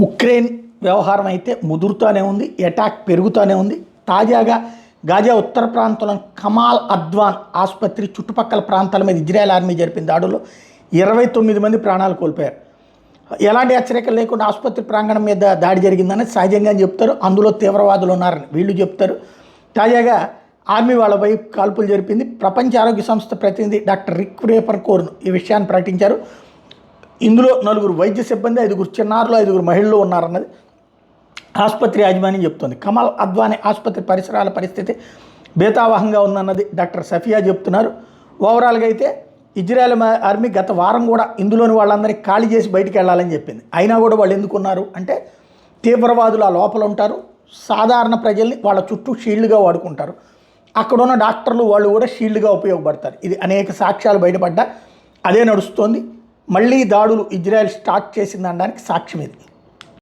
Ukraine వ్యవహారం అయితే ముదురుతూనే ఉంది, అటాక్ పెరుగుతూనే ఉంది. తాజాగా గాజా ఉత్తర ప్రాంతంలో కమాల్ అద్వాన్ ఆసుపత్రి చుట్టుపక్కల ప్రాంతాల మీద ఇజ్రాయెల్ ఆర్మీ జరిపిన దాడుల్లో 29 మంది ప్రాణాలు కోల్పోయారు. ఎలాంటి హెచ్చరికలు లేకుండా ఆసుపత్రి ప్రాంగణం మీద దాడి జరిగిందని సహజంగా చెప్తారు. అందులో తీవ్రవాదులు ఉన్నారని వీళ్ళు చెప్తారు. తాజాగా ఆర్మీ వాళ్ళపై కాల్పులు జరిపింది. ప్రపంచ ఆరోగ్య సంస్థ ప్రతినిధి డాక్టర్ రిక్ రేపర్కోర్న్ ఈ విషయాన్ని ప్రకటించారు. ఇందులో 4 వైద్య సిబ్బంది, 5 చిన్నారులు, 5 మహిళలు ఉన్నారన్నది ఆసుపత్రి యాజమాన్యం చెప్తోంది. కమల్ అద్వానీ ఆసుపత్రి పరిసరాల పరిస్థితి బేతావహంగా ఉందన్నది డాక్టర్ సఫియా చెప్తున్నారు. ఓవరాల్గా అయితే ఇజ్రాయెల్ ఆర్మీ గత వారం కూడా ఇందులోని వాళ్ళందరినీ ఖాళీ చేసి బయటికి వెళ్ళాలని చెప్పింది. అయినా కూడా వాళ్ళు ఎందుకున్నారు అంటే తీవ్రవాదులు ఆ లోపల ఉంటారు, సాధారణ ప్రజల్ని వాళ్ళ చుట్టూ షీల్డ్గా వాడుకుంటారు. అక్కడ ఉన్న డాక్టర్లు వాళ్ళు కూడా షీల్డ్గా ఉపయోగపడతారు. ఇది అనేక సాక్ష్యాలు బయటపడ్డా అదే నడుస్తోంది. మళ్ళీ దాడులు ఇజ్రాయెల్ స్టార్ట్ చేసిందనడానికి సాక్ష్యం ఇది.